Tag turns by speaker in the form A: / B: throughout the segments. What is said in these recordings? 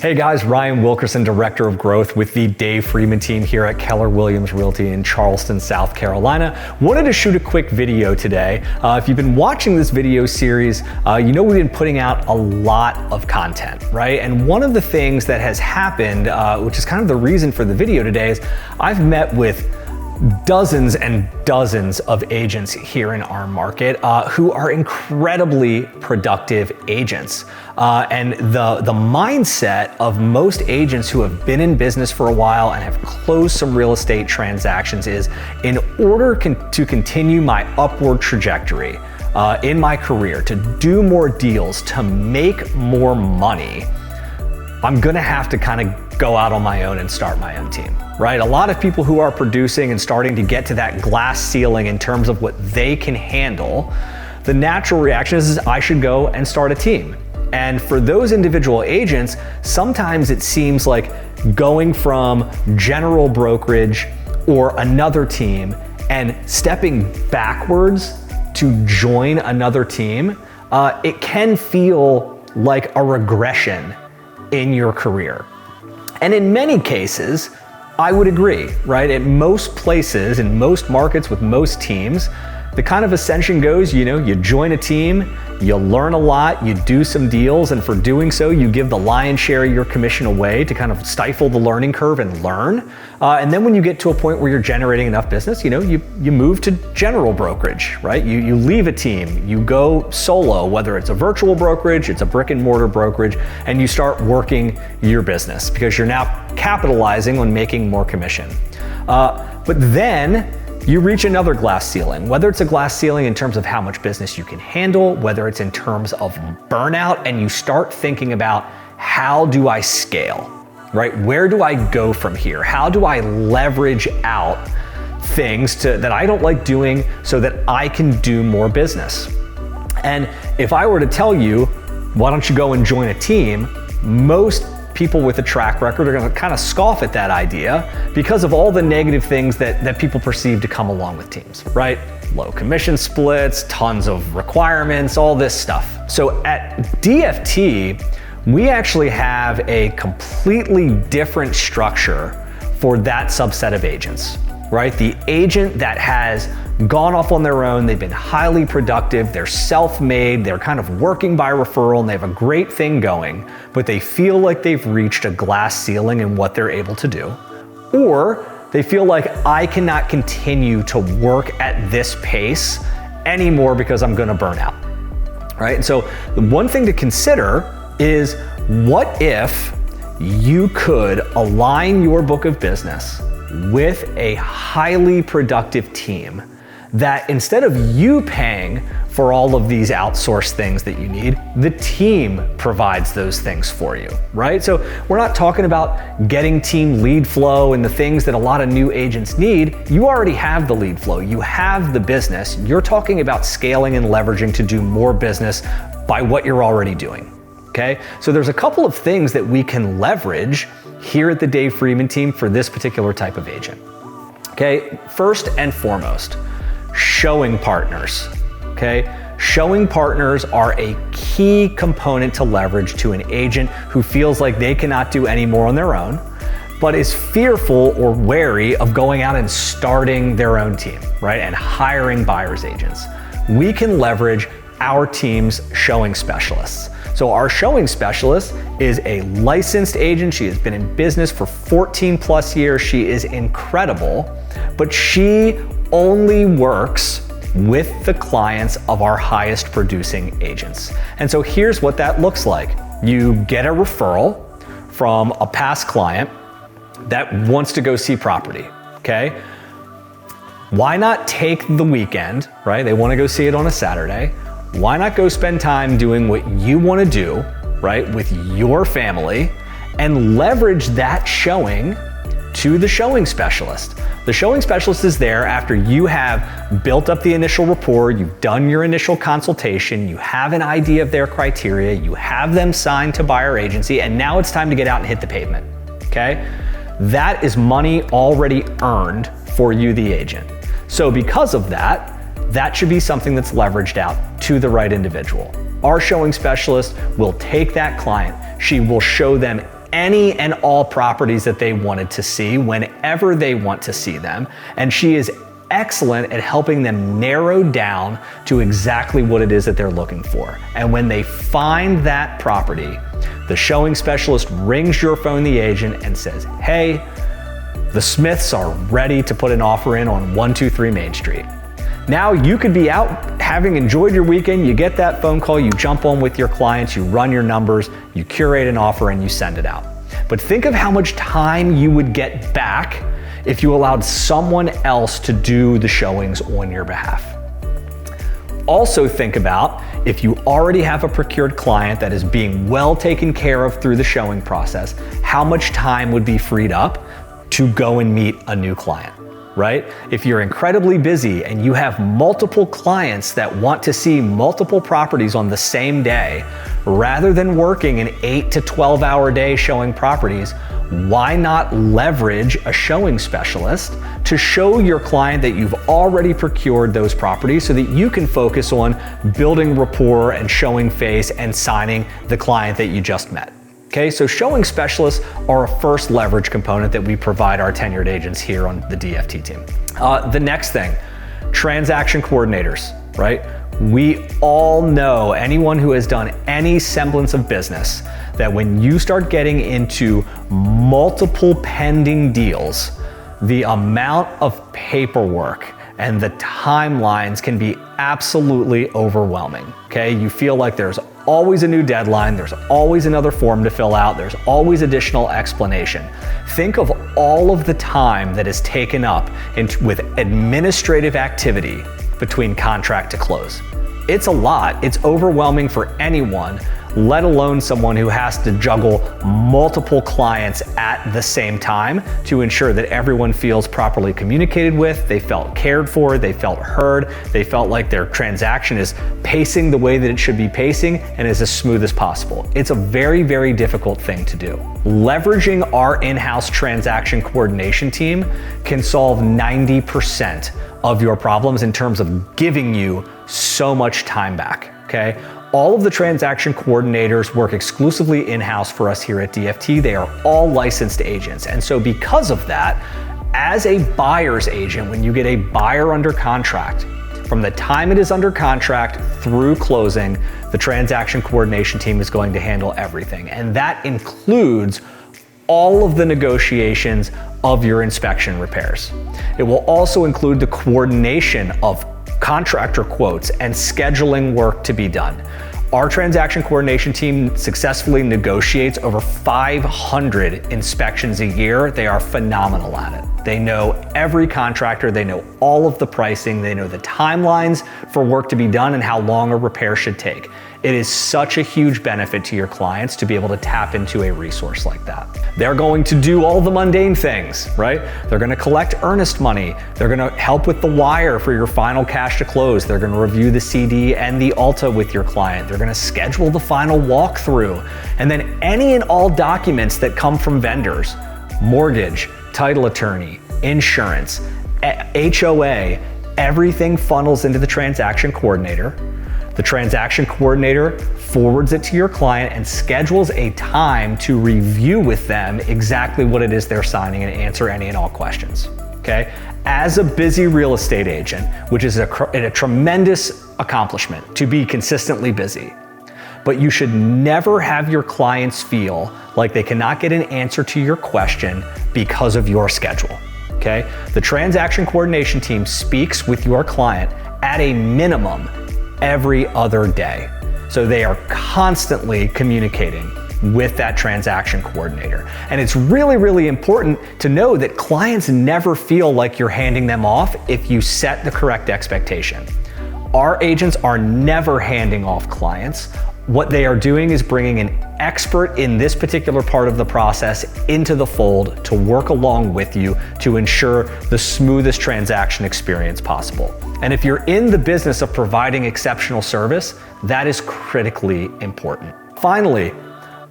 A: Hey guys, Ryan Wilkerson, Director of Growth with the Dave Friedman Team here at Keller Williams Realty in Charleston, South Carolina. Wanted to shoot a quick video today. If you've been watching this video series, you know we've been putting out a lot of content, right? And one of the things that has happened, which is kind of the reason for the video today, is I've met with dozens and dozens of agents here in our market who are incredibly productive agents. And the mindset of most agents who have been in business for a while and have closed some real estate transactions is, in order to continue my upward trajectory in my career, to do more deals, to make more money, I'm gonna have to kind of go out on my own and start my own team, right? A lot of people who are producing and starting to get to that glass ceiling in terms of what they can handle, the natural reaction is I should go and start a team. And for those individual agents, sometimes it seems like going from general brokerage or another team and stepping backwards to join another team, it can feel like a regression in your career. And in many cases, I would agree, right? At most places, in most markets with most teams, the kind of ascension goes, you know, you join a team, you learn a lot, you do some deals, and for doing so, you give the lion's share of your commission away to kind of stifle the learning curve and learn. And then when you get to a point where you're generating enough business, you know, you move to general brokerage, right? You leave a team, you go solo, whether it's a virtual brokerage, it's a brick and mortar brokerage, and you start working your business because you're now capitalizing on making more commission. But then, you reach another glass ceiling, whether it's a glass ceiling in terms of how much business you can handle, whether it's in terms of burnout, and you start thinking about how do I scale, right? Where do I go from here? How do I leverage out things that I don't like doing so that I can do more business? And if I were to tell you, why don't you go and join a team? Most people with a track record are going to kind of scoff at that idea because of all the negative things that people perceive to come along with teams, right? Low commission splits, tons of requirements, all this stuff. So at DFT, we actually have a completely different structure for that subset of agents, right? The agent that has gone off on their own, they've been highly productive, they're self-made, they're kind of working by referral, and they have a great thing going, but they feel like they've reached a glass ceiling in what they're able to do. Or they feel like I cannot continue to work at this pace anymore because I'm gonna burn out, right? And so the one thing to consider is, what if you could align your book of business with a highly productive team that, instead of you paying for all of these outsourced things that you need, the team provides those things for you, right? So we're not talking about getting team lead flow and the things that a lot of new agents need. You already have the lead flow, you have the business. You're talking about scaling and leveraging to do more business by what you're already doing, okay? So there's a couple of things that we can leverage here at the Dave Friedman Team for this particular type of agent, okay? First and foremost, showing partners, okay? Showing partners are a key component to leverage to an agent who feels like they cannot do any more on their own, but is fearful or wary of going out and starting their own team, right? And hiring buyer's agents. We can leverage our team's showing specialists. So our showing specialist is a licensed agent. She has been in business for 14 plus years. She is incredible, but she only works with the clients of our highest producing agents. And so here's what that looks like. You get a referral from a past client that wants to go see property, okay? Why not take the weekend, right? They want to go see it on a Saturday. Why not go spend time doing what you want to do, right, with your family, and leverage that showing to the showing specialist. The showing specialist is there after you have built up the initial rapport, you've done your initial consultation, you have an idea of their criteria, you have them signed to buyer agency, and now it's time to get out and hit the pavement, okay? That is money already earned for you, the agent. So because of that, that should be something that's leveraged out to the right individual. Our showing specialist will take that client, she will show them any and all properties that they wanted to see whenever they want to see them. And she is excellent at helping them narrow down to exactly what it is that they're looking for. And when they find that property, the showing specialist rings your phone, the agent, and says, hey, the Smiths are ready to put an offer in on 123 Main Street. Now you could be out having enjoyed your weekend, you get that phone call, you jump on with your clients, you run your numbers, you curate an offer, and you send it out. But think of how much time you would get back if you allowed someone else to do the showings on your behalf. Also think about if you already have a procured client that is being well taken care of through the showing process, how much time would be freed up to go and meet a new client, right? If you're incredibly busy and you have multiple clients that want to see multiple properties on the same day, rather than working an 8 to 12 hour day showing properties, why not leverage a showing specialist to show your client that you've already procured those properties so that you can focus on building rapport and showing face and signing the client that you just met. Okay, so showing specialists are a first leverage component that we provide our tenured agents here on the DFT team. The next thing, transaction coordinators, right? We all know, anyone who has done any semblance of business, that when you start getting into multiple pending deals, the amount of paperwork and the timelines can be absolutely overwhelming, okay? You feel like there's always a new deadline, there's always another form to fill out, there's always additional explanation. Think of all of the time that is taken up with administrative activity between contract to close. It's a lot, it's overwhelming for anyone, let alone someone who has to juggle multiple clients at the same time to ensure that everyone feels properly communicated with, they felt cared for, they felt heard, they felt like their transaction is pacing the way that it should be pacing and is as smooth as possible. It's a very, very difficult thing to do. Leveraging our in-house transaction coordination team can solve 90% of your problems in terms of giving you so much time back, okay? All of the transaction coordinators work exclusively in-house for us here at DFT. They are all licensed agents. And so because of that, as a buyer's agent, when you get a buyer under contract, from the time it is under contract through closing, the transaction coordination team is going to handle everything. And that includes all of the negotiations of your inspection repairs. It will also include the coordination of contractor quotes and scheduling work to be done. Our transaction coordination team successfully negotiates over 500 inspections a year. They are phenomenal at it. They know every contractor, they know all of the pricing, they know the timelines for work to be done and how long a repair should take. It is such a huge benefit to your clients to be able to tap into a resource like that. They're going to do all the mundane things, right? They're going to collect earnest money. They're going to help with the wire for your final cash to close. They're going to review the CD and the Alta with your client. They're going to schedule the final walkthrough. And then any and all documents that come from vendors, mortgage, title attorney, insurance, HOA, everything funnels into the transaction coordinator. The transaction coordinator forwards it to your client and schedules a time to review with them exactly what it is they're signing and answer any and all questions, okay? As a busy real estate agent, which is a tremendous accomplishment to be consistently busy, but you should never have your clients feel like they cannot get an answer to your question because of your schedule, okay? The transaction coordination team speaks with your client at a minimum every other day. So they are constantly communicating with that transaction coordinator. And it's really, really important to know that clients never feel like you're handing them off if you set the correct expectation. Our agents are never handing off clients. What they are doing is bringing an expert in this particular part of the process into the fold to work along with you to ensure the smoothest transaction experience possible. And if you're in the business of providing exceptional service, that is critically important. Finally,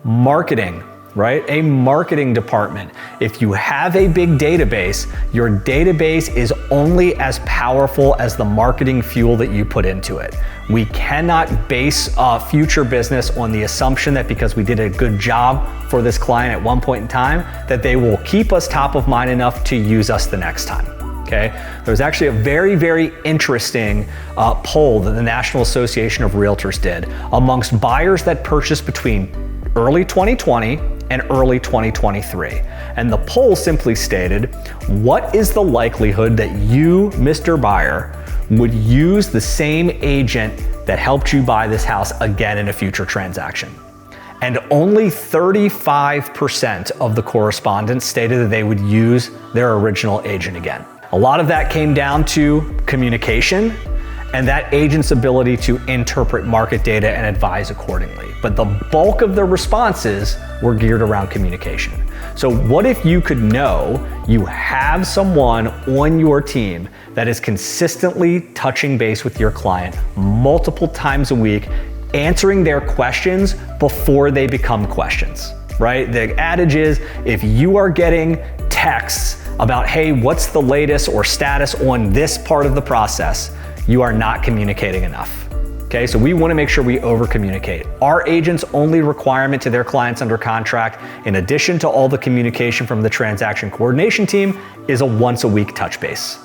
A: marketing right? A marketing department. If you have a big database, your database is only as powerful as the marketing fuel that you put into it. We cannot base future business on the assumption that because we did a good job for this client at one point in time, that they will keep us top of mind enough to use us the next time. Okay. There's actually a very, very interesting poll that the National Association of Realtors did amongst buyers that purchased between early 2020 and early 2023. And the poll simply stated, what is the likelihood that you, Mr. Buyer, would use the same agent that helped you buy this house again in a future transaction? And only 35% of the correspondents stated that they would use their original agent again. A lot of that came down to communication and that agent's ability to interpret market data and advise accordingly. But the bulk of the responses were geared around communication. So what if you could know you have someone on your team that is consistently touching base with your client multiple times a week, answering their questions before they become questions, right? The adage is, if you are getting texts about, hey, what's the latest or status on this part of the process, you are not communicating enough. Okay, so we want to make sure we over communicate. Our agent's only requirement to their clients under contract, in addition to all the communication from the transaction coordination team, is a once a week touch base.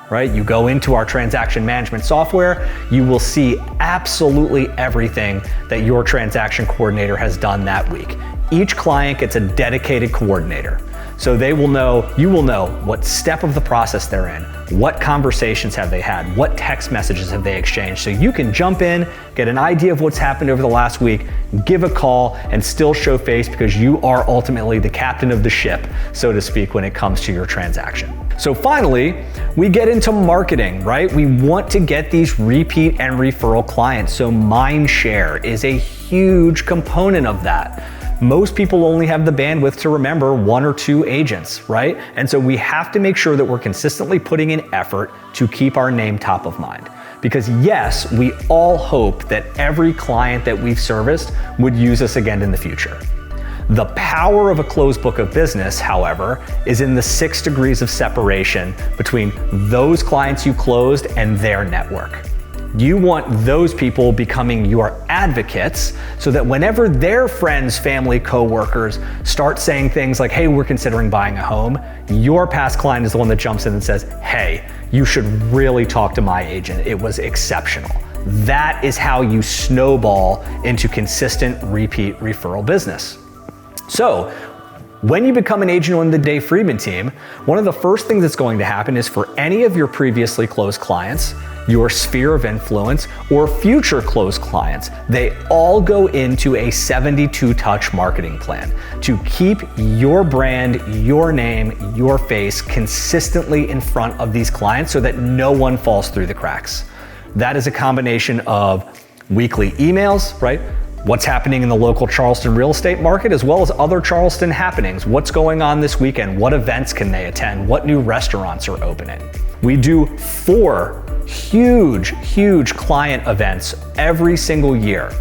A: Right? You go into our transaction management software, you will see absolutely everything that your transaction coordinator has done that week. Each client gets a dedicated coordinator. So they will know, you will know what step of the process they're in, what conversations have they had, what text messages have they exchanged. So you can jump in, get an idea of what's happened over the last week, give a call, and still show face because you are ultimately the captain of the ship, so to speak, when it comes to your transaction. So finally, we get into marketing, right? We want to get these repeat and referral clients. So mind share is a huge component of that. Most people only have the bandwidth to remember one or two agents, right? And so we have to make sure that we're consistently putting in effort to keep our name top of mind. Because yes, we all hope that every client that we've serviced would use us again in the future. The power of a closed book of business, however, is in the 6 degrees of separation between those clients you closed and their network. You want those people becoming your advocates so that whenever their friends, family, coworkers start saying things like, hey, we're considering buying a home, your past client is the one that jumps in and says, hey, you should really talk to my agent. It was exceptional. That is how you snowball into consistent repeat referral business. So when you become an agent on the Dave Friedman team, one of the first things that's going to happen is for any of your previously closed clients, your sphere of influence, or future closed clients, they all go into a 72-touch marketing plan to keep your brand, your name, your face consistently in front of these clients so that no one falls through the cracks. That is a combination of weekly emails, right? What's happening in the local Charleston real estate market, as well as other Charleston happenings. What's going on this weekend? What events can they attend? What new restaurants are opening? We do 4 huge client events every single year.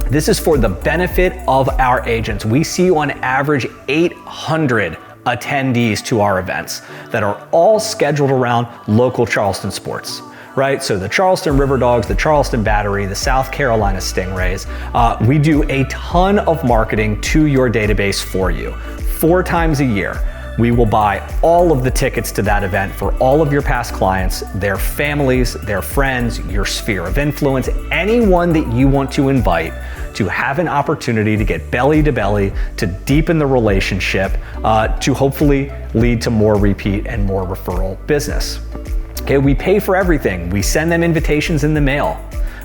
A: This is for the benefit of our agents. We see on average 800 attendees to our events that are all scheduled around local Charleston sports. Right? So the Charleston River Dogs, the Charleston Battery, the South Carolina Stingrays. We do a ton of marketing to your database for you. 4 times a year, we will buy all of the tickets to that event for all of your past clients, their families, their friends, your sphere of influence, anyone that you want to invite to have an opportunity to get belly to belly, to deepen the relationship, to hopefully lead to more repeat and more referral business. Okay, we pay for everything. We send them invitations in the mail.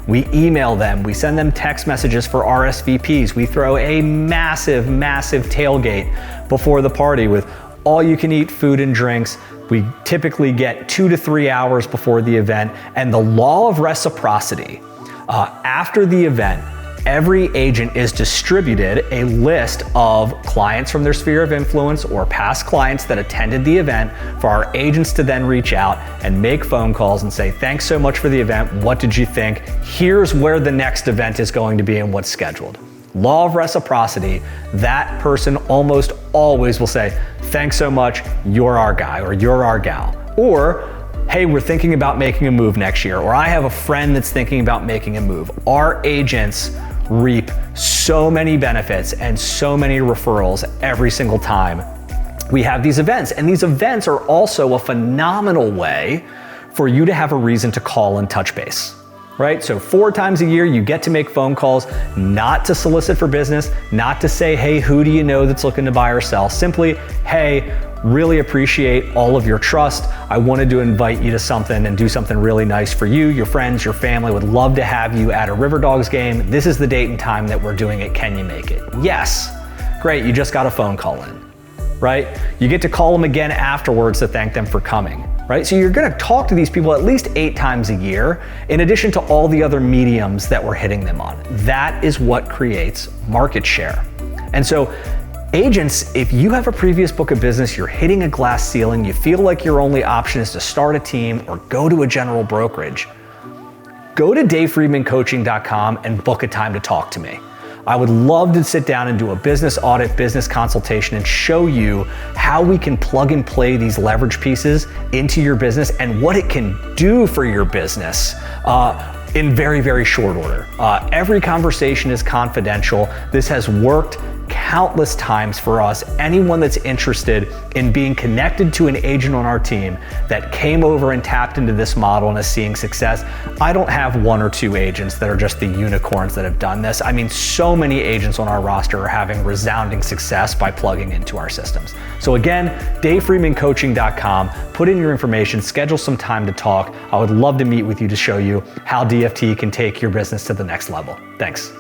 A: We email them. We send them text messages for RSVPs. We throw a massive tailgate before the party with all you can eat food and drinks. We typically get 2 to 3 hours before the event. And the law of reciprocity, after the event, every agent is distributed a list of clients from their sphere of influence or past clients that attended the event for our agents to then reach out and make phone calls and say, thanks so much for the event. What did you think? Here's where the next event is going to be and what's scheduled. law of reciprocity, that person almost always will say, thanks so much, you're our guy or you're our gal. Or, hey, we're thinking about making a move next year, or I have a friend that's thinking about making a move. Our agents reap so many benefits and so many referrals every single time we have these events. And these events are also a phenomenal way for you to have a reason to call and touch base, right? So 4 times a year, you get to make phone calls, not to solicit for business, not to say, hey, who do you know that's looking to buy or sell? Simply, hey, really appreciate all of your trust. I wanted to invite you to something and do something really nice for you, your friends, your family. Would love to have you at a River Dogs game. This is the date and time that we're doing it. Can you make it? Yes. Great, you just got a phone call in, right? You get to call them again afterwards to thank them for coming, right? So you're gonna talk to these people at least 8 times a year, in addition to all the other mediums that we're hitting them on. That is what creates market share. And so agents, if you have a previous book of business, you're hitting a glass ceiling, you feel like your only option is to start a team or go to a general brokerage, go to davefriedmancoaching.com and book a time to talk to me. I would love to sit down and do a business audit, business consultation, and show you how we can plug and play these leverage pieces into your business and what it can do for your business in very, very short order. Every conversation is confidential. This has worked countless times for us. Anyone that's interested in being connected to an agent on our team that came over and tapped into this model and is seeing success. I don't have 1 or 2 agents that are just the unicorns that have done this. I mean, so many agents on our roster are having resounding success by plugging into our systems. So again, davefriedmancoaching.com, put in your information, schedule some time to talk. I would love to meet with you to show you how DFT can take your business to the next level. Thanks.